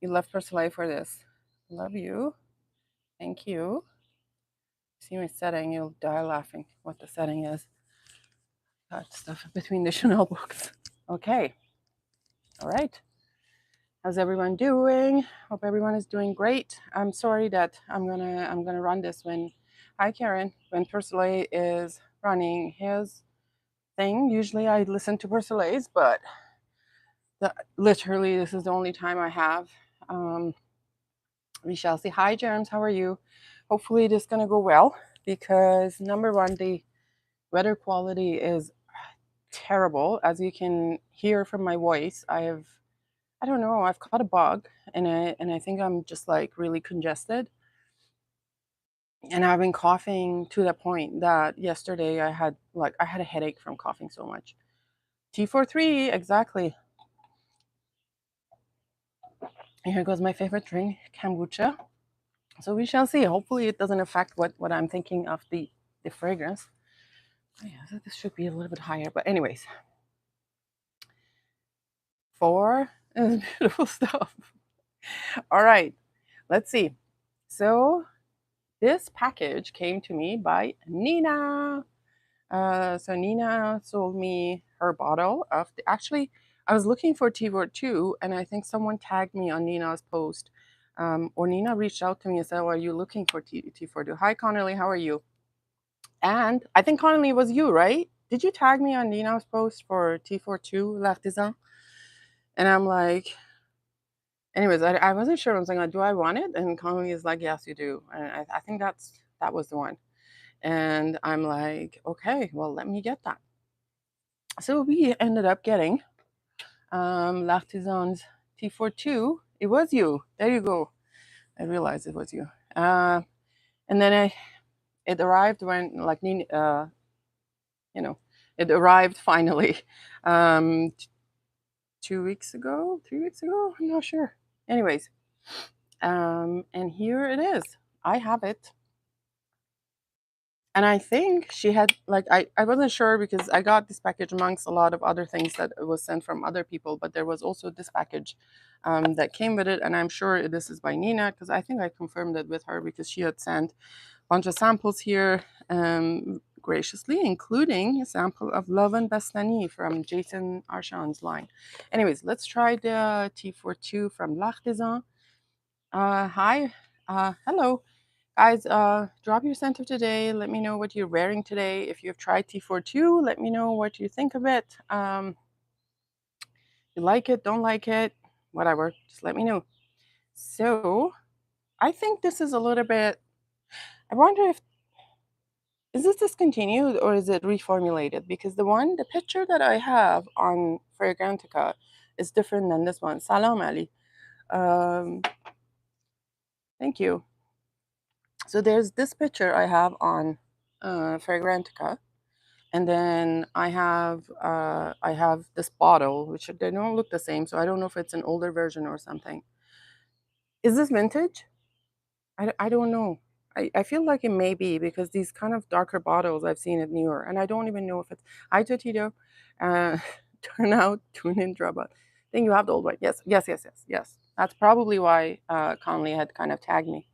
You left Persia for this. Love you. Thank you. See my setting, you'll die laughing what the setting is. Got stuff between the Chanel books. Okay. All right. How's everyone doing? Hope everyone is doing great. I'm sorry that I'm gonna run this when, hi Karen, when Persia is running his thing. Usually I listen to Persia's, but literally this is the only time I have. We shall see. Hi Germs, how are you? Hopefully it is gonna go well because number one, the weather quality is terrible. As you can hear from my voice, I don't know, I've caught a bug and I think I'm just like really congested. And I've been coughing to the point that yesterday I had a headache from coughing so much. T43, exactly. And here goes my favorite drink, kombucha. So we shall see. Hopefully it doesn't affect what I'm thinking of the fragrance. Oh yeah, so this should be a little bit higher, but anyways. 4 is beautiful stuff. All right, let's see. So this package came to me by Nina. So Nina sold me her bottle of actually, I was looking for T42 and I think someone tagged me on Nina's post. Or Nina reached out to me and said, well, are you looking for T42? Hi, Connolly, how are you? And I think Connolly was you, right? Did you tag me on Nina's post for T42 L'Artisan? And I'm like, anyways, I wasn't sure. I was like, do I want it? And Connolly is like, yes, you do. And I think that was the one. And I'm like, okay, well, let me get that. So we ended up getting L'Artisan's T42. It was you. There you go. I realized it was you. And then it arrived when, like, it arrived finally 2 weeks ago, 3 weeks ago. I'm not sure. Anyways, and here it is. I have it. And I think she had, like, I wasn't sure because I got this package amongst a lot of other things that was sent from other people, but there was also this package that came with it. And I'm sure this is by Nina because I think I confirmed it with her because she had sent a bunch of samples here graciously, including a sample of Love and Bastani from Jason Arshan's line. Anyways, let's try the T42 from L'Artisan. Hi, hello. Guys, drop your scent of today. Let me know what you're wearing today. If you've tried T42, let me know what you think of it. You like it, don't like it, whatever. Just let me know. So, I think this is a little bit. I wonder if is this discontinued or is it reformulated? Because the picture that I have on Fragrantica is different than this one. Salam Ali. Thank you. So there's this picture I have on Fragrantica. And then I have this bottle, which they don't look the same, so I don't know if it's an older version or something. Is this vintage? I don't know. I feel like it may be because these kind of darker bottles I've seen it newer, and I don't even know if it's. Hi, Totito. Turn out, tune in, drop out. I think you have the old one. Yes, yes, yes, yes, yes. That's probably why Conley had kind of tagged me.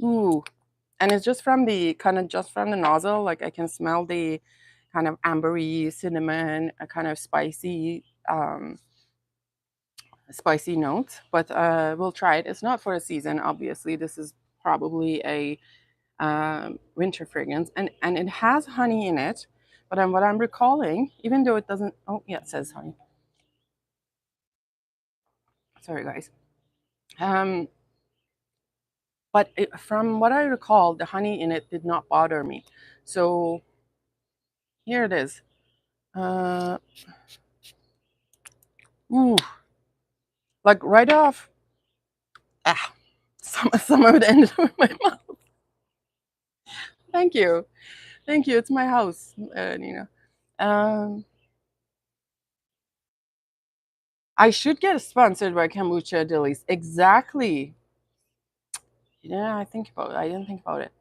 Ooh, and it's just from the nozzle. Like I can smell the kind of ambery, cinnamon, a kind of spicy notes. But we'll try it. It's not for a season, obviously. This is probably a winter fragrance, and it has honey in it. But what I'm recalling, even though it doesn't, oh yeah, it says honey. Sorry, guys. But from what I recall, the honey in it did not bother me. So here it is. Ooh, like right off. Some of it ended up in my mouth. Thank you. It's my house, Nina. I should get sponsored by Kombucha Dillies. Exactly. Yeah, I didn't think about it.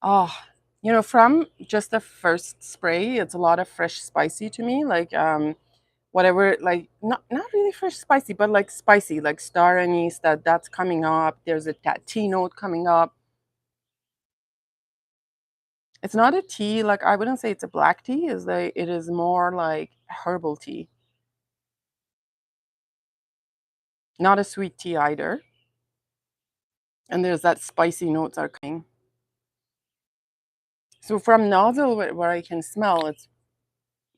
Oh, from just the first spray, it's a lot of fresh spicy to me. Like whatever, like not really fresh spicy, but like spicy, like star anise that's coming up. There's a tea note coming up. It's not a tea, like I wouldn't say it's a black tea, is like it is more like herbal tea. Not a sweet tea either. And there's that spicy notes are coming. So from nozzle where I can smell,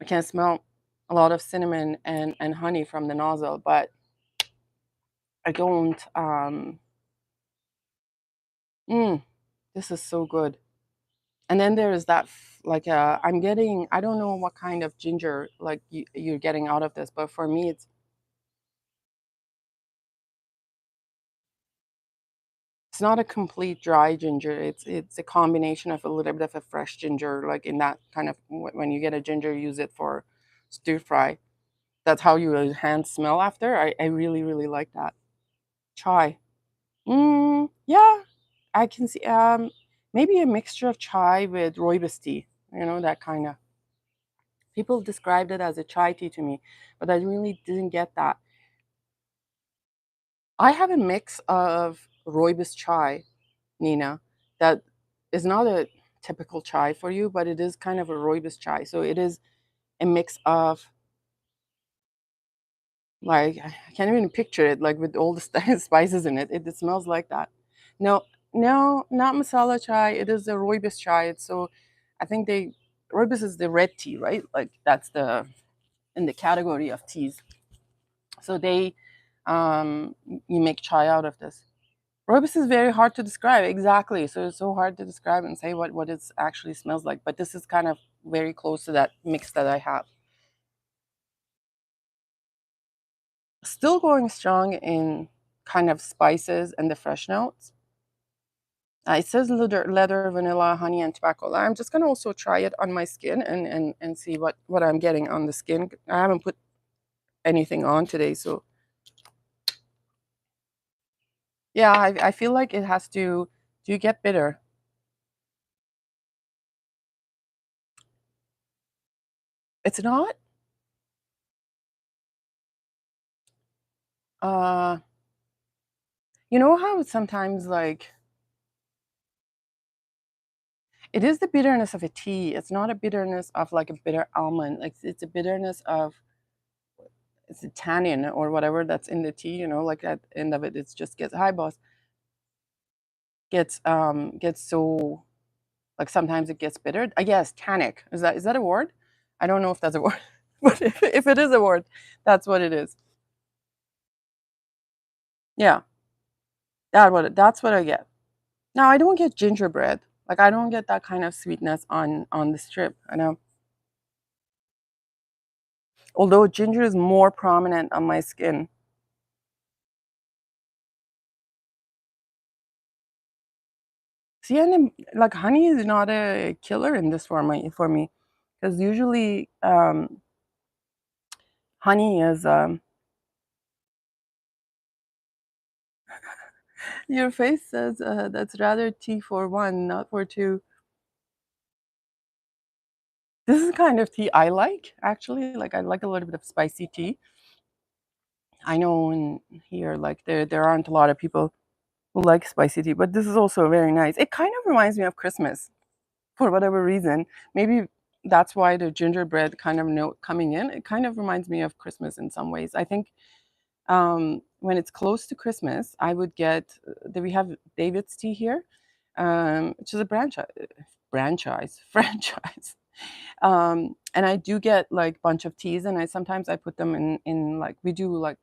I can smell a lot of cinnamon and honey from the nozzle, but I don't mm, this is so good. And then there is that like I'm getting, I don't know what kind of ginger like you're getting out of this, but for me it's not a complete dry ginger. It's a combination of a little bit of a fresh ginger, like in that kind of when you get a ginger, use it for stir fry. That's how you enhance smell after. I really, really like that. Chai. Yeah, I can see maybe a mixture of chai with rooibos tea. You know, that kind of. People described it as a chai tea to me, but I really didn't get that. I have a mix of rooibos chai, Nina, that is not a typical chai for you, but it is kind of a rooibos chai. So it is a mix of like I can't even picture it like with all the spices in it. It smells like that. No, no, not masala chai. It is a rooibos chai. It's so I think they rooibos is the red tea, right? Like that's the in the category of teas. So they you make chai out of this. Rooibos is very hard to describe. Exactly. So it's so hard to describe and say what it actually smells like. But this is kind of very close to that mix that I have. Still going strong in kind of spices and the fresh notes. It says leather, vanilla, honey, and tobacco. I'm just gonna also try it on my skin and see what I'm getting on the skin. I haven't put anything on today, so yeah, I feel like it has to. Do you get bitter? It's not. Uh, you know how sometimes like it is the bitterness of a tea. It's not a bitterness of like a bitter almond. Like it's a bitterness of it's a tannin or whatever that's in the tea. You know, like at the end of it, it just gets hi boss gets so like sometimes it gets bitter. I guess tannic is that a word? I don't know if that's a word, but if it is a word, that's what it is. Yeah, that's what I get. Now I don't get gingerbread. Like I don't get that kind of sweetness on the strip. I know. Although ginger is more prominent on my skin. See, and like honey is not a killer in this for me, because usually honey is your face says that's rather tea for one, not for two. This is kind of tea I like actually. Like I like a little bit of spicy tea. I know in here like there aren't a lot of people who like spicy tea, but this is also very nice. It kind of reminds me of Christmas for whatever reason. Maybe that's why the gingerbread kind of note coming in. It kind of reminds me of Christmas in some ways. I think when it's close to Christmas, I would get. We have David's tea here, which is a franchise. And I do get like bunch of teas, and I sometimes I put them in like we do like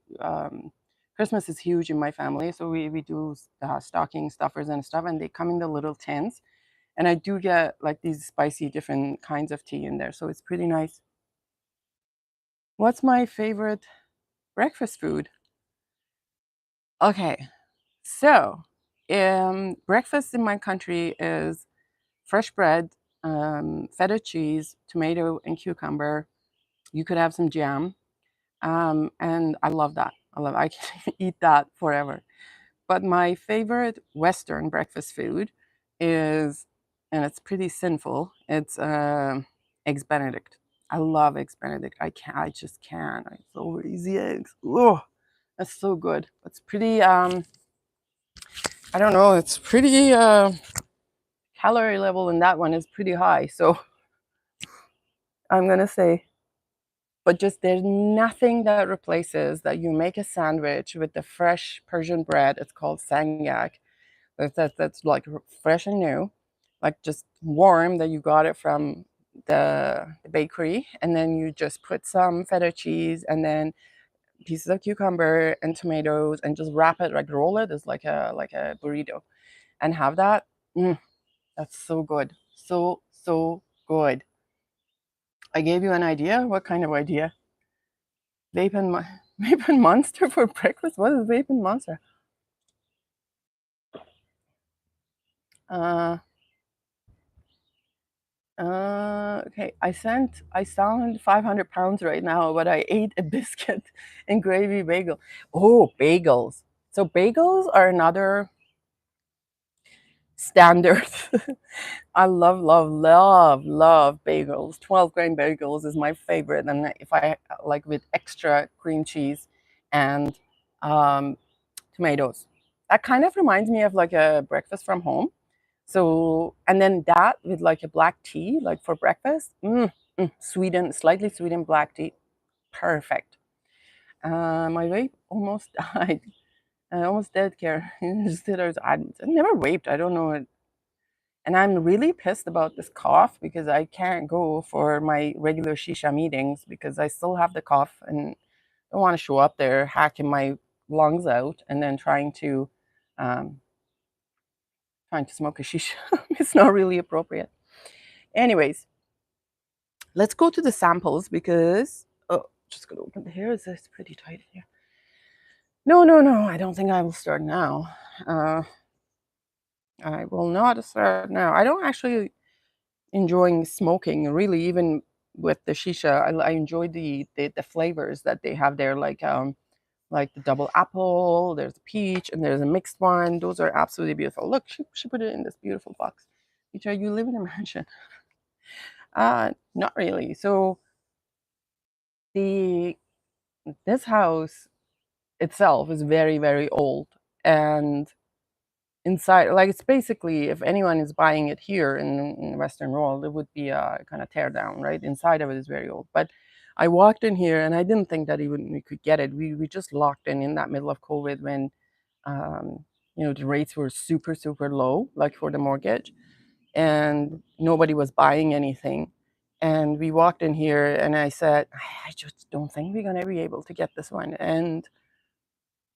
Christmas is huge in my family, so we do stocking stuffers and stuff, and they come in the little tins, and I do get like these spicy different kinds of tea in there, so it's pretty nice. What's my favorite breakfast food? Okay, so breakfast in my country is fresh bread, feta cheese, tomato, and cucumber. You could have some jam. And I love that. I can eat that forever. But my favorite Western breakfast food is, and it's pretty sinful, it's eggs Benedict. I love eggs Benedict. I just can't. It's over easy eggs. Oh, that's so good. It's pretty, I don't know, it's pretty, calorie level in that one is pretty high. So I'm going to say, but just there's nothing that replaces that you make a sandwich with the fresh Persian bread. It's called sangak. That's like fresh and new, like just warm that you got it from the bakery, and then you just put some feta cheese and then pieces of cucumber and tomatoes and just wrap it, like roll it as like a burrito, and have that. That's so good, so good. I gave you an idea. What kind of idea? Vape and vape and monster for breakfast. What is vape and monster? Uh, okay, I sound 500 pounds right now, but I ate a biscuit and gravy bagel. Oh, bagels. So bagels are another standard. I love bagels. 12-grain bagels is my favorite. And if I like with extra cream cheese and um, tomatoes. That kind of reminds me of like a breakfast from home. So, and then that with like a black tea, like for breakfast, slightly sweetened black tea, perfect. My vape almost died. Almost dead, Care. I never vaped. I don't know. And I'm really pissed about this cough because I can't go for my regular shisha meetings because I still have the cough and don't want to show up there hacking my lungs out and then um, trying to smoke a shisha. It's not really appropriate. Anyways, let's go to the samples because, oh, just gonna open the hair. It's pretty tight here. No. I don't think I will start now. I will not start now. I don't actually enjoying smoking really, even with the shisha. I enjoy the flavors that they have there, like the double apple, there's a peach, and there's a mixed one. Those are absolutely beautiful. Look, she put it in this beautiful box. Mitra, you live in a mansion. Not really. So the this house itself is very old, and inside, like it's basically, if anyone is buying it here in the Western world, it would be a kind of tear down, right? Inside of it is very old. But I walked in here and I didn't think that even we could get it. We just locked in that middle of COVID when the rates were super low, like for the mortgage, and nobody was buying anything. And we walked in here and I said, I just don't think we're gonna be able to get this one. And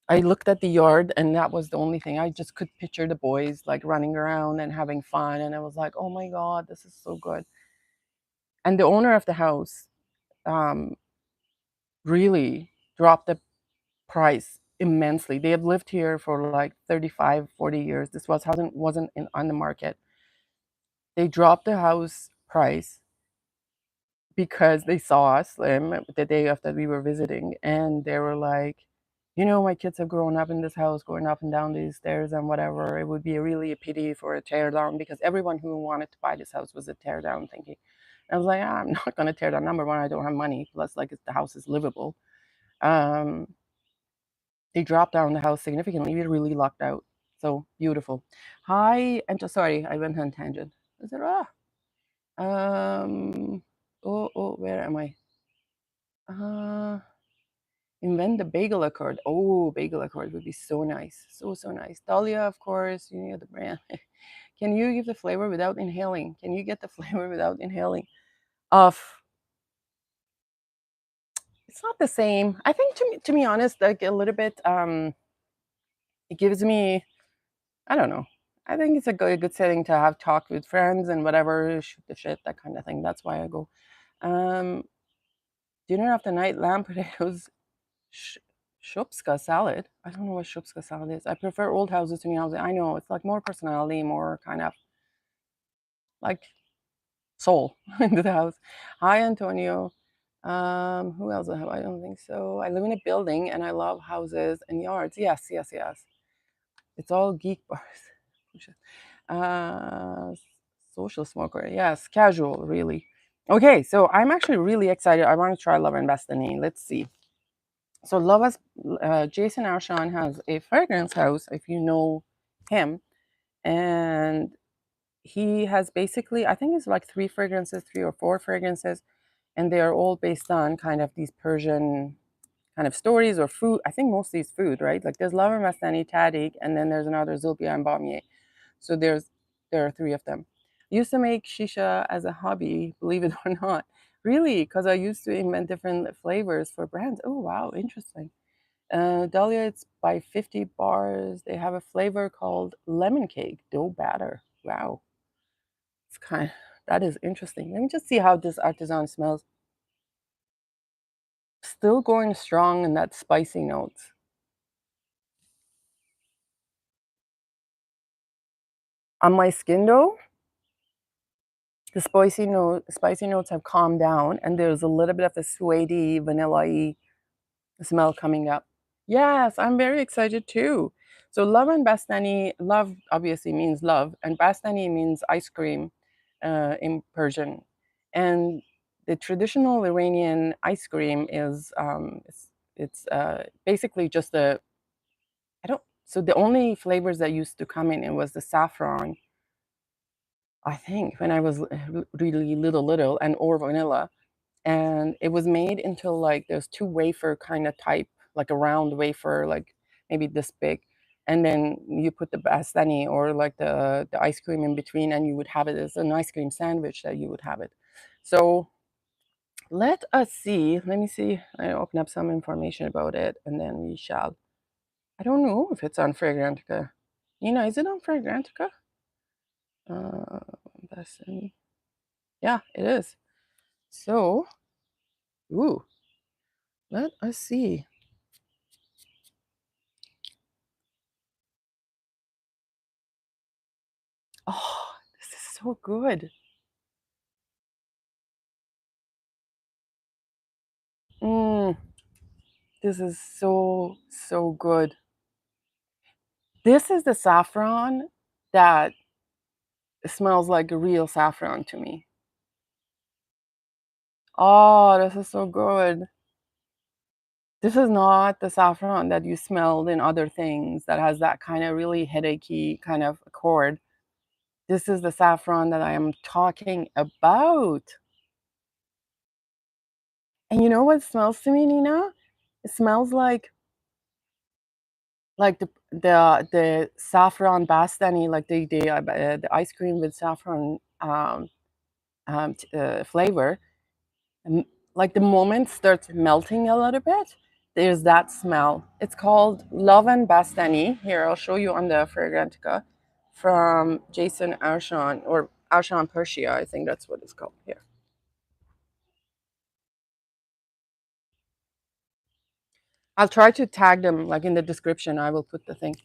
I looked at the yard and that was the only thing. I just could picture the boys like running around and having fun. And I was like, oh my God, this is so good. And the owner of the house um, really dropped the price immensely. They have lived here for like 35, 40 years. This wasn't on the market. They dropped the house price because they saw us the day after we were visiting, and they were like, my kids have grown up in this house, going up and down these stairs and whatever. It would be really a pity for a tear down because everyone who wanted to buy this house was a tear down thinking. I was like, I'm not going to tear down. Number one, I don't have money. Plus, like, the house is livable. Um, they dropped down the house significantly. We really lucked out. So beautiful. Hi, and sorry, I went on tangent. Is it where am I? Invent the bagel accord. Oh, bagel accord would be so nice. So nice. Dahlia, of course, you know the brand. Can you give the flavor without inhaling? Can you get the flavor without inhaling? Of It's not the same. I think to be honest, like a little bit it gives me, I don't know. I think it's a good setting to have talk with friends and whatever, shoot the shit, that kind of thing. That's why I go. Um Dinner of the night, lamb potatoes, Sh- Shupska salad. I don't know what Shupska salad is. I prefer old houses to new houses. I know it's like more personality, more kind of like soul into the house. Hi, Antonio. Who else I have? I don't think so. I live in a building and I love houses and yards. Yes. It's all geek bars. uh, Social smoker. Yes, casual, really. Okay, so I'm actually really excited. I want to try Love and Bastani. Let's see. So Jason Arshan has a fragrance house, if you know him, and he has basically, I think it's like three or four fragrances, and they are all based on kind of these Persian kind of stories or food. I think mostly it's food, right? Like there's Love and Bastani, Tadig, and then there's another Zulpia and Bamier. So there are three of them. I used to make shisha as a hobby, believe it or not. Really, because I used to invent different flavors for brands. Oh wow, interesting. Dahlia, it's by 50 bars. They have a flavor called lemon cake, dough batter. Wow, it's that is interesting. Let me just see how this artisan smells. Still going strong in that spicy notes. On my skin though, the spicy notes have calmed down, and there's a little bit of a suede vanilla-y smell coming up. Yes, I'm very excited too. So love and Bastani, love obviously means love, and Bastani means ice cream in Persian. And the traditional Iranian ice cream is it's basically just a I don't so the only flavors that used to come in it was the saffron, I think, when I was really little, and or vanilla, and it was made until like there's two wafer kind of type, like a round wafer, like maybe this big, and then you put the bastani or like the ice cream in between, and you would have it as an ice cream sandwich that you would have it. So let us see. Let me see. I open up some information about it, and then we shall. I don't know if it's on Fragrantica. Is it on Fragrantica? Uh, Bastani. Yeah, it is. So, ooh, let us see. Oh, this is so good. Mm, this is so, so good. This is the saffron that smells like a real saffron to me. Oh, this is so good. This is not the saffron that you smelled in other things that has that kind of really headachy kind of accord. This is the saffron that I am talking about. And you know what smells to me, Nina? It smells like the saffron bastani, like the ice cream with saffron flavor. And like the moment starts melting a little bit, there's that smell. It's called Love and Bastani. Here, I'll show you on the Fragrantica from Jason Arshan or Arshan Persia. I think that's what it's called here. I'll try to tag them like in the description. I will put the thing.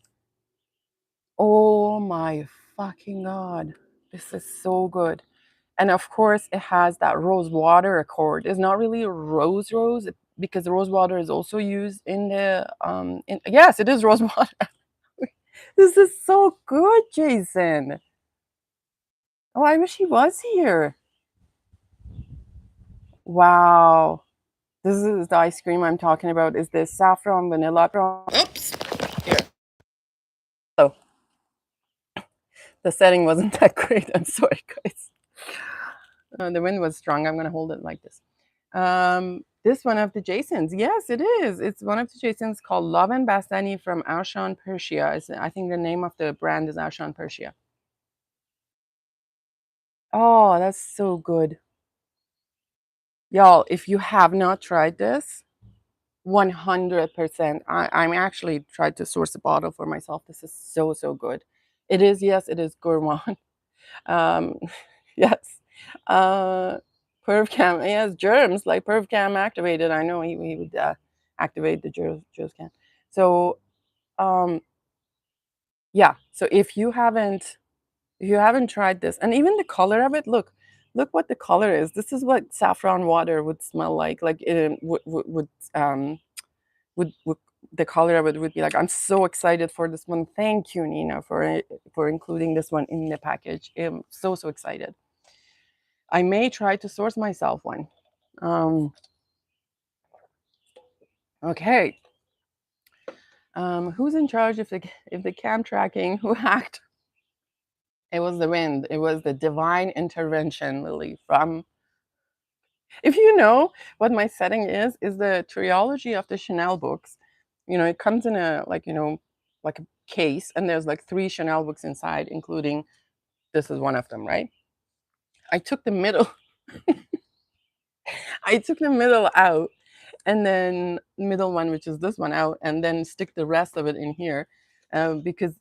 Oh my fucking god. This is so good. And of course, it has that rose water accord. It's not really a rose because the rose water is also used in the yes, it is rose water. This is so good, Jason. Oh, I wish he was here. Wow. This is the ice cream I'm talking about. Is this saffron vanilla? Oops. Here. Oh, the setting wasn't that great. I'm sorry, guys. The wind was strong. I'm going to hold it like this. This one of the Jasons. Yes, it is. It's one of the Jasons called Love and Bastani from Arshan Persia. I think the name of the brand is Arshan Persia. Oh, that's so good. Y'all, if you have not tried this, 100%. I'm actually tried to source a bottle for myself. This is so, so good. It is, yes, it is gourmand. Um, yes. Uh, PervCam, he has germs like PervCam activated. I know he would activate the germs can. So yeah. So if you haven't tried this, and even the color of it, look what the color is. This is what saffron water would smell like. Like it would the color of it would be like. I'm so excited for this one. Thank you, Nina, for including this one in the package. I'm so excited. I may try to source myself one. Okay. Who's in charge if the cam tracking? Who hacked? It was the wind. It was the divine intervention, Lily. From if you know what my setting is the trilogy of the Chanel books. You know, it comes in a like a case, and there's like 3 Chanel books inside, including this is one of them, right? I took the middle. I took the middle out, and then middle one, which is this one, out, and then stick the rest of it in here, because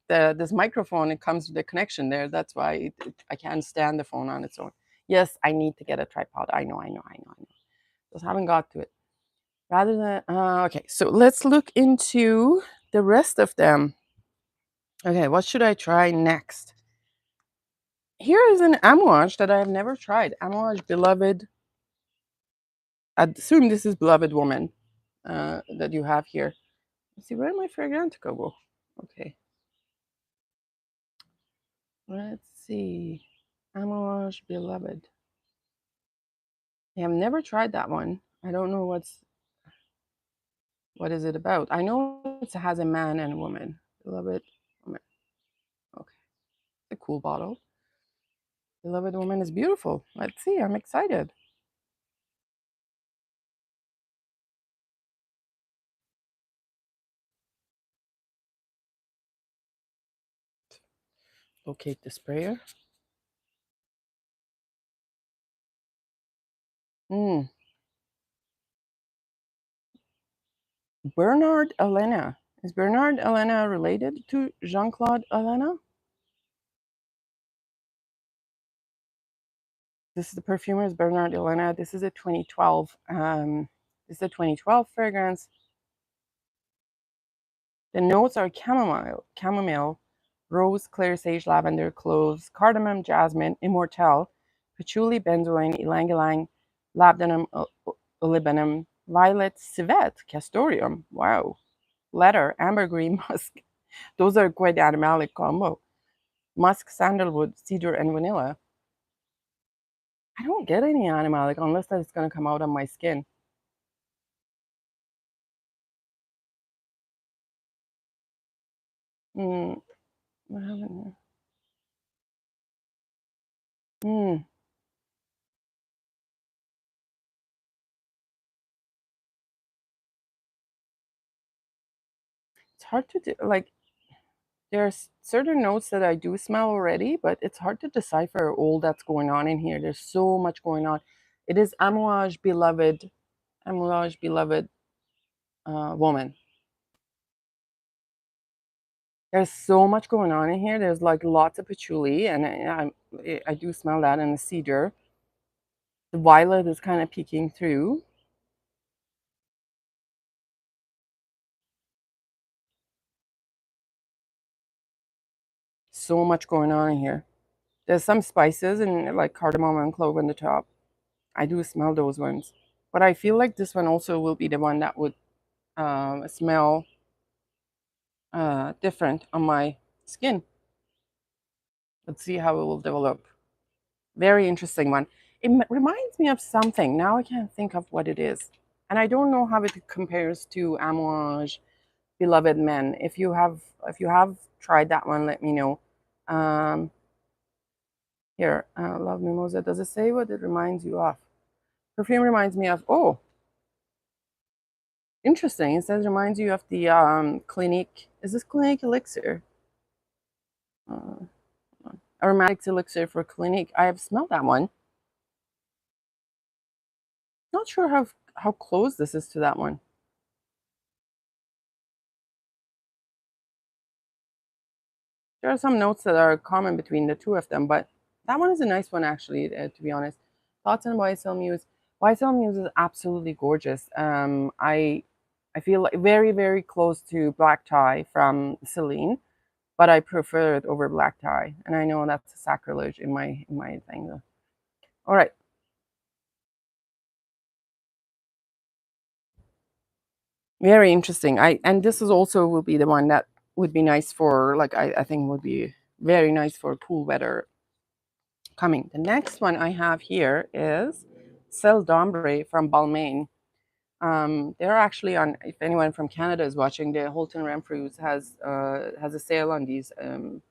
this microphone, it comes with a connection there. That's why I can't stand the phone on its own. Yes, I need to get a tripod. I know. Just haven't got to it. Rather than okay, so let's look into the rest of them. Okay, what should I try next? Here is an amouage that I have never tried. Amouage Beloved. I assume this is Beloved Woman that you have here. Let's see, where did my Fragrantica go? Okay. Let's see. Amouage Beloved. Yeah, I've never tried that one. I don't know what is it about. I know it has a man and a woman. Beloved Woman. Okay. It's a cool bottle. Beloved Woman is beautiful. Let's see. I'm excited. Locate the sprayer. Bernard Elena. Is Bernard Elena related to Jean-Claude Elena? This is the perfumer's Bernard Elena. This is a 2012. This is a 2012 fragrance. The notes are chamomile, rose, clear sage, lavender, cloves, cardamom, jasmine, immortelle, patchouli, benzoin, ylang ylang, labdanum, olibanum, violet, civet, castoreum. Wow. Leather, ambergris, musk. Those are quite animalic combo. Musk, sandalwood, cedar, and vanilla. I don't get any animalic unless that's going to come out on my skin. What happened here? It's hard to do. Like, there's certain notes that I do smell already, but it's hard to decipher all that's going on in here. There's so much going on. It is Amouage Beloved Woman. There's so much going on in here. There's like lots of patchouli, and I do smell that, and the cedar. The violet is kind of peeking through. So much going on in here. There's some spices and like cardamom and clove on the top. I do smell those ones. But I feel like this one also will be the one that would smell different on my skin. Let's see how it will develop. Very interesting one. It reminds me of something. Now I can't think of what it is. And I don't know how it compares to Amouage Beloved Men. If you have tried that one, let me know. Here, Love Mimosa. Does it say what it reminds you of? Perfume reminds me of, oh, interesting. It says reminds you of the Clinique. Is this Clinique Elixir? Uh, Aromatics Elixir for Clinique. I have smelled that one. Not sure how close this is to that one. There are some notes that are common between the two of them, but that one is a nice one actually, to be honest. Thoughts on YSL Muse? YSL Muse is absolutely gorgeous. I feel like very, very close to Black Tie from Celine, but I prefer it over Black Tie. And I know that's a sacrilege in my thing though. All right. Very interesting. And this is also will be the one that would be nice for like I think would be very nice for cool weather coming. The next one I have here is Celle d'Ombre from Balmain. They're actually on. If anyone from Canada is watching, the Holton Renfrews has a sale on these, and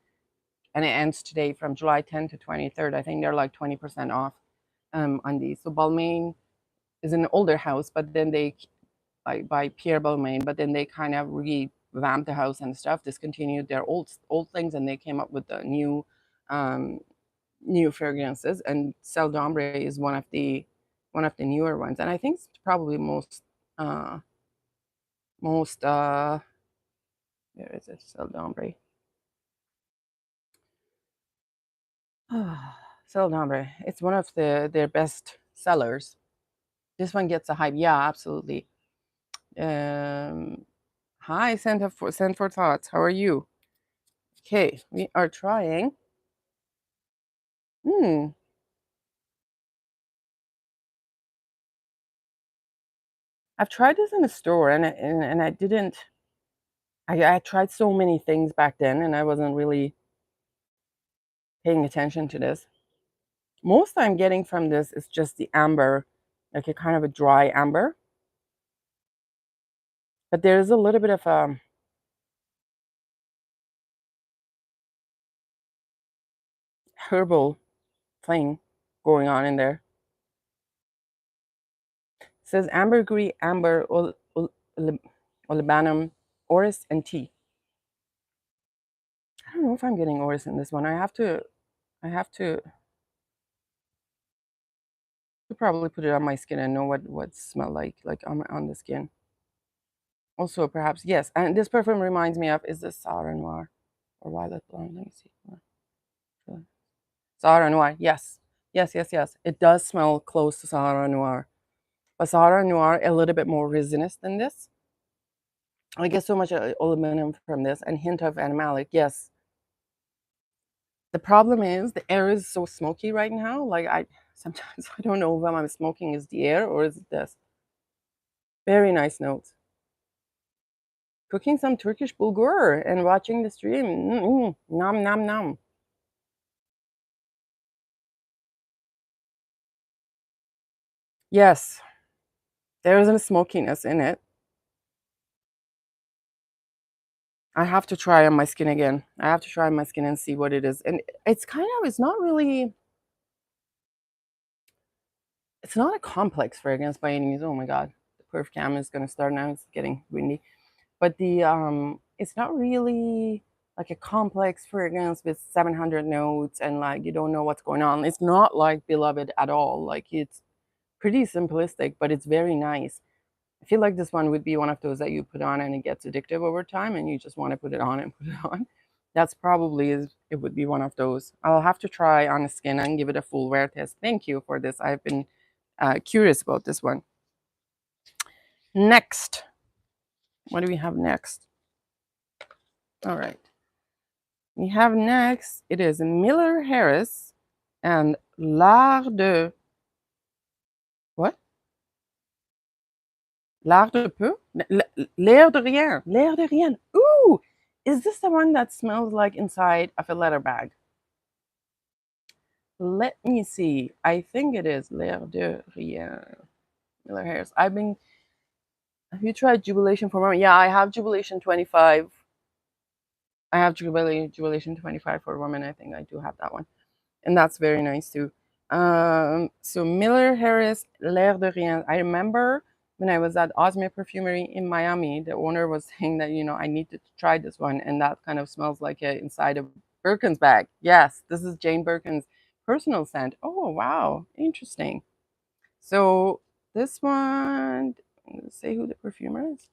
it ends today from July 10th to 23rd. I think they're like 20% off on these. So Balmain is an older house, but then they by Pierre Balmain, but then they kind of revamped the house and stuff, discontinued their old things, and they came up with the um, new fragrances. And Celle d'Ombre is one of the newer ones, and I think it's probably most where is it? Celle d'Ombre. Celle d'Ombre. It's one of their best sellers. This one gets a hype. Yeah, absolutely. Hi, Send for Thoughts. How are you? Okay, we are trying. Hmm. I've tried this in a store, and I didn't. I tried so many things back then, and I wasn't really paying attention to this. Most I'm getting from this is just the amber, like a kind of a dry amber. But there's a little bit of a herbal thing going on in there. It says ambergris, amber, olibanum, orris, and tea. I don't know if I'm getting orris in this one. I have to probably put it on my skin and know what smell like on the skin. Also, perhaps yes. And this perfume reminds me of is this Sahara Noir or Violet Blonde? Let me see. Sahara Noir. Yes, yes. It does smell close to Sahara Noir, but Sahara Noir a little bit more resinous than this. I get so much aluminum from this and hint of animalic. Yes. The problem is the air is so smoky right now. Like I sometimes I don't know if I'm smoking is the air or is it this. Very nice notes. Cooking some Turkish bulgur and watching the stream. Nom nom nom. Yes, there isn't a smokiness in it. I have to try on my skin again. I have to try on my skin and see what it is. And it's not really, it's not a complex fragrance by any means. Oh my God, the perf cam is going to start now. It's getting windy. But it's not really like a complex fragrance with 700 notes and like you don't know what's going on. It's not like Beloved at all. Like it's pretty simplistic, but it's very nice. I feel like this one would be one of those that you put on and it gets addictive over time and you just want to put it on and put it on. That's probably it would be one of those. I'll have to try on the skin and give it a full wear test. Thank you for this. I've been curious about this one. Next, what do we have next? All right. We have next, it is Miller Harris and L'Art de, what? L'Art de peu? L'air de rien. L'air de rien. Ooh, is this the one that smells like inside of a leather bag? Let me see. I think it is L'air de rien. Miller Harris. Have you tried Jubilation for Women? Yeah, I have Jubilation 25. I have Jubilation 25 for women. I think I do have that one. And that's very nice too. So Miller Harris, L'air de Rien. I remember when I was at Osme Perfumery in Miami, the owner was saying that, I needed to try this one. And that kind of smells like inside of Birkin's bag. Yes, this is Jane Birkin's personal scent. Oh, wow. Interesting. So this one, let's say who the perfumer is.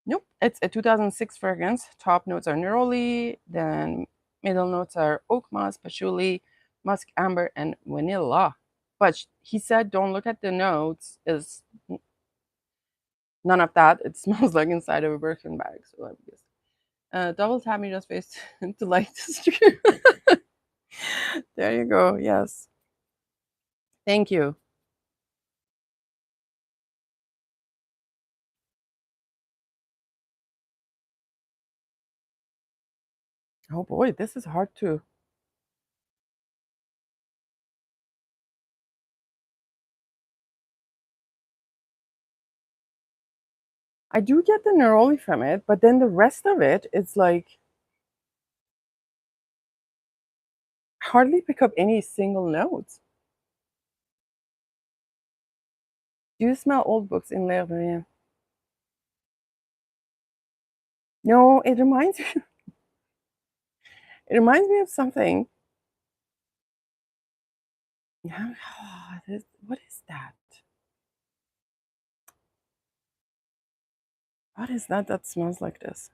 Nope, it's a 2006 fragrance. Top notes are neroli, then middle notes are oak moss, patchouli, musk amber, and vanilla. But he said, don't look at the notes. Is none of that. It smells like inside of a Birkin bag. So I guess double tap me just face to light the stream. There you go. Yes. Thank you. Oh boy, this is hard to. I do get the neroli from it, but then the rest of it, it's like hardly pick up any single notes. Do you smell old books in l'air de rien? No, it reminds me. It reminds me of something. What is that? What is that that smells like this?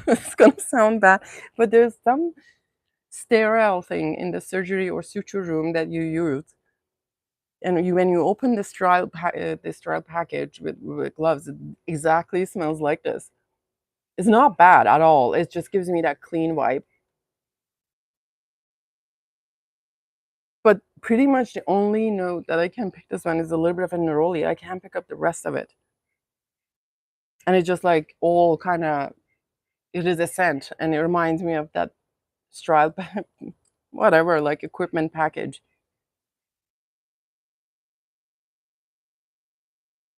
It's gonna sound bad, but there's some sterile thing in the surgery or suture room that you use, and when you open this sterile package with gloves, it exactly smells like this. It's not bad at all. It just gives me that clean vibe. But pretty much the only note that I can pick this one is a little bit of a neroli. I can't pick up the rest of it. And it's just like all kind of, it is a scent, and it reminds me of that sterile, whatever, like equipment package.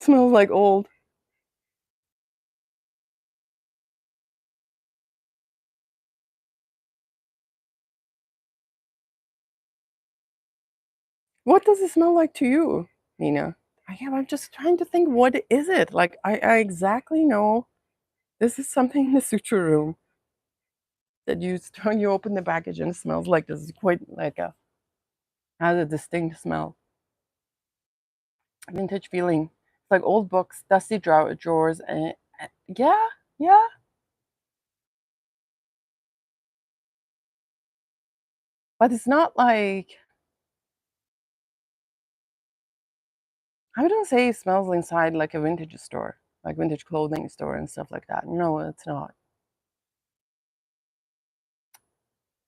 It smells like old. What does it smell like to you, Nina? I'm just trying to think, what is it? Like, I exactly know this is something in the suture room that you open the package and it smells like this. Is quite like has a distinct smell. Vintage feeling. It's like old books, dusty drawers, and yeah, yeah. But it's not like, I wouldn't say it smells inside like a vintage store, like vintage clothing store and stuff like that. No, it's not.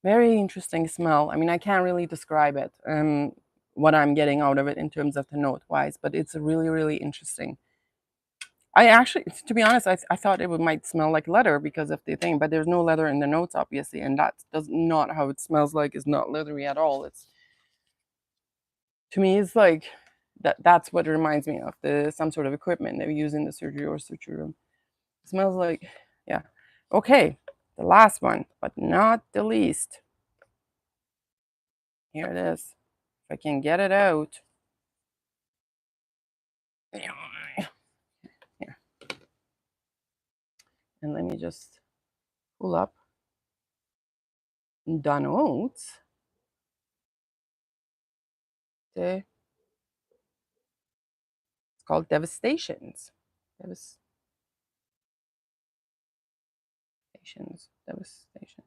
Very interesting smell. I mean, I can't really describe it, what I'm getting out of it in terms of the note wise, but it's really, really interesting. I actually, to be honest, I thought it might smell like leather because of the thing, but there's no leather in the notes, obviously, and that's does not how it smells like. It's not leathery at all. It's, to me, it's like that's what it reminds me of, the some sort of equipment they use in the surgery or suture room. It smells like, yeah. Okay, the last one, but not the least. Here it is. If I can get it out. Here. And let me just pull up the notes. It's called Devastations. Devastations. Devastations.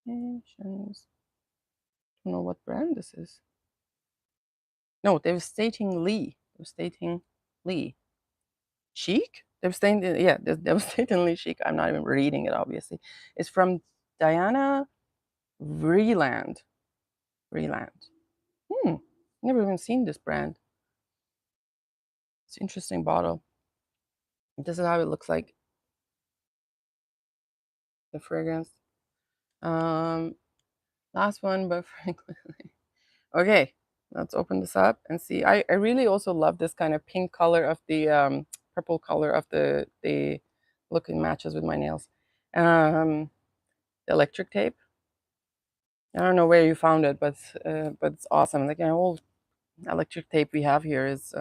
Devastations. I don't know what brand this is. No, Devastatingly. Devastatingly. Chic? Devastatingly chic. I'm not even reading it, obviously. It's from Diana Vreeland. Vreeland. Never even seen this brand. It's an interesting bottle. This is how it looks like, the fragrance. Last one, but frankly. Okay, let's open this up and see. I really also love this kind of pink color of the purple color of the look. It matches with my nails. The electric tape. I don't know where you found it, but it's awesome. Like an old electric tape we have here is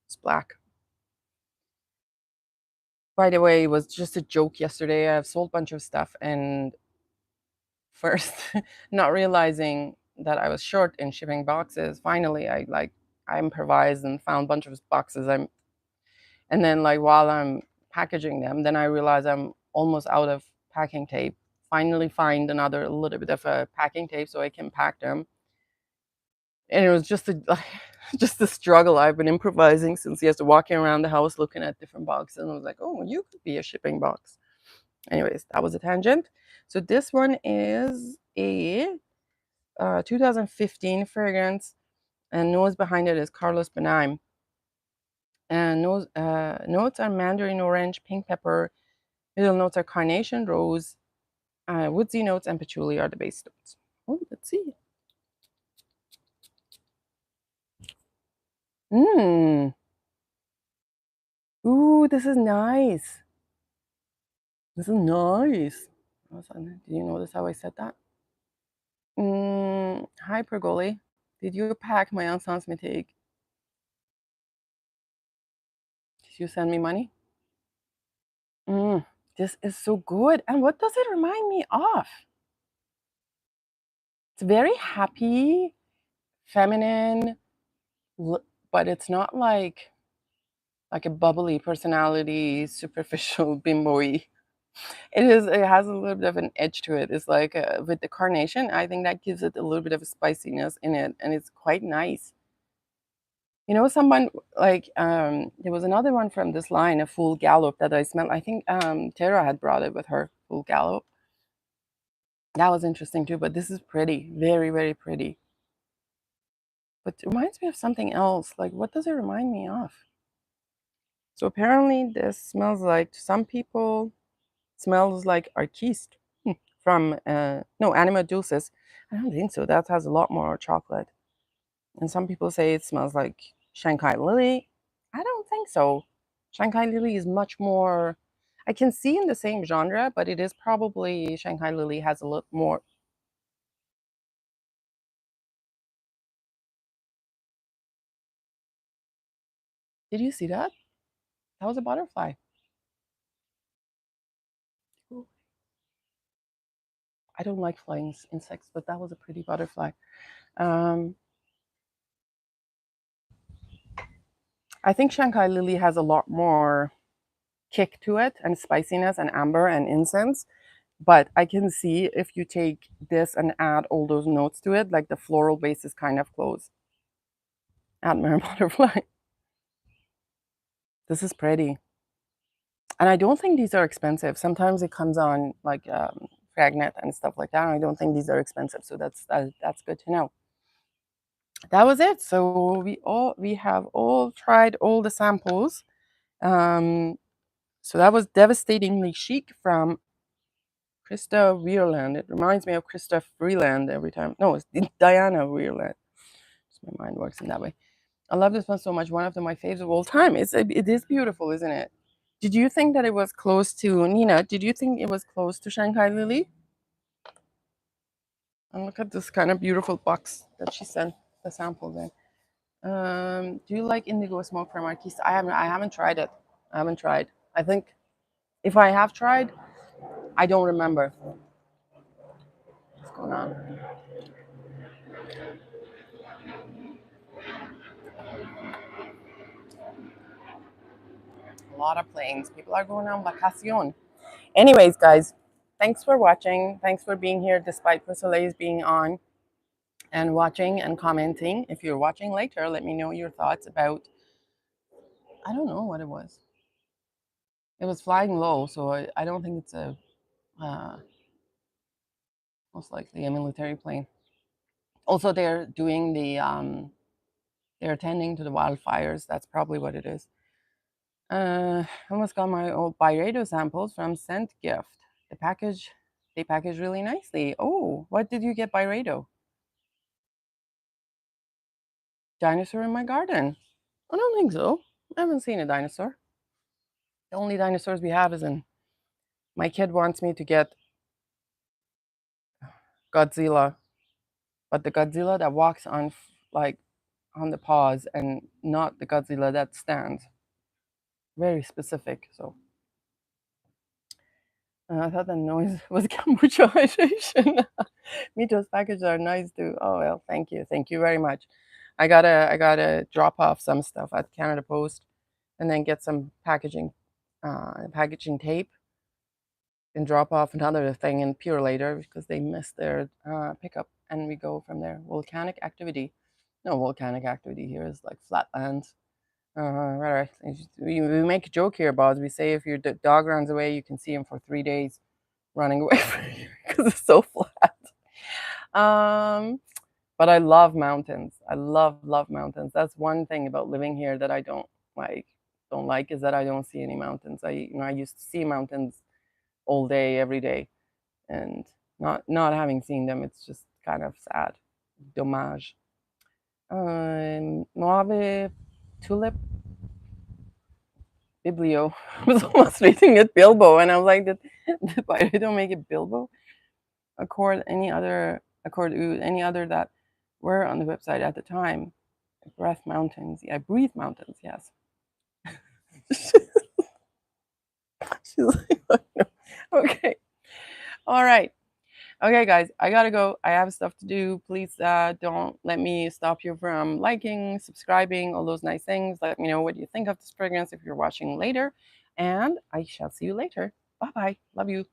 it's black. By the way, it was just a joke yesterday. I've sold a bunch of stuff, and first, not realizing that I was short in shipping boxes, finally I improvised and found a bunch of boxes. And then like while I'm packaging them, then I realize I'm almost out of packing tape. Finally find another little bit of a packing tape so I can pack them. And it was just a just a struggle. I've been improvising since yesterday, walking around the house looking at different boxes, and I was like, oh, you could be a shipping box. Anyways, that was a tangent. So this one is a 2015 fragrance, and nose behind it is Carlos Benaim. And notes are mandarin orange, pink pepper. Middle notes are carnation, rose, woodsy notes, and patchouli are the base notes. Oh, let's see. Ooh, this is nice. This is nice. Did you notice how I said that? Hi, Pergoli. Did you pack my ensemble Did you send me money? Mm, this is so good. And what does it remind me of? It's very happy, feminine, but it's not like a bubbly personality, superficial bimbo-y. It has a little bit of an edge to it. It's like with the carnation, I think that gives it a little bit of a spiciness in it, and it's quite nice. You know, someone there was another one from this line, a Full Gallop, that I smelled. I think Tara had brought it with her, Full Gallop. That was interesting too, but this is pretty, very, very pretty. But it reminds me of something else. Like, what does it remind me of? So apparently this smells like, to some people, smells like Artiste from, no, Anima Dulcis. I don't think so. That has a lot more chocolate. And some people say it smells like Shanghai Lily. I don't think so. Shanghai Lily is much more, I can see in the same genre, but it is probably, Shanghai Lily has a lot more. Did you see that? That was a butterfly. Ooh, I don't like flying insects, but that was a pretty butterfly. Um, I think Shanghai Lily has a lot more kick to it and spiciness and amber and incense. But I can see if you take this and add all those notes to it, like the floral base is kind of close. Admire butterfly. This is pretty. And I don't think these are expensive. Sometimes it comes on like Fragnet and stuff like that. And I don't think these are expensive. So that's good to know. That was it. So we have all tried all the samples. Um, so that was Devastatingly Chic from Krista Wierland. It reminds me of Krista Freeland every time. No, it's Diana Wierland. My mind works in that way. I love this one so much. One of my favorites of all time. It is beautiful, isn't it? Did you think that it was close to Nina? Did you think it was close to Shanghai Lily? And look at this kind of beautiful box that she sent the samples in. Do you like indigo smoke from Artiste? I haven't tried it. I haven't tried. I think if I have tried, I don't remember what's going on. A lot of planes. People are going on vacation. Anyways, guys, thanks for watching. Thanks for being here despite Soleil's being on and watching and commenting. If you're watching later, let me know your thoughts about, I don't know what it was. It was flying low, so I don't think it's uh, most likely a military plane. Also, they're attending to the wildfires. That's probably what it is. I almost got my old Byredo samples from Scent Gift. The package, they package really nicely. Oh, what did you get Byredo? Dinosaur in my garden. I don't think so. I haven't seen a dinosaur. The only dinosaurs we have is in, my kid wants me to get Godzilla, but the Godzilla that walks on like on the paws and not the Godzilla that stands. Very specific. So I thought the noise was kombucha hydration. Mito's packages are nice too. Oh well, thank you very much. I gotta drop off some stuff at Canada Post, and then get some packaging tape, and drop off another thing in Pure later because they missed their pickup, and we go from there. Volcanic activity. No volcanic activity here is like flatlands. Right. We make a joke here, Boz. We say if your dog runs away, you can see him for 3 days running away from you because it's so flat. Um, but I love mountains. I love mountains. That's one thing about living here that I like. Don't like is that I don't see any mountains. I used to see mountains all day, every day, and not having seen them, it's just kind of sad. Dommage. Mauve tulip. Biblio. I was almost reading it Bilbo, and I was like, why they don't make it Bilbo? Accord any other accord oud, any other that were on the website at the time. Breath Mountains. Yeah, Breathe Mountains, yes. She's like, oh, no. Okay. All right. Okay, guys, I gotta go. I have stuff to do. Please don't let me stop you from liking, subscribing, all those nice things. Let me know what you think of this fragrance if you're watching later. And I shall see you later. Bye bye. Love you.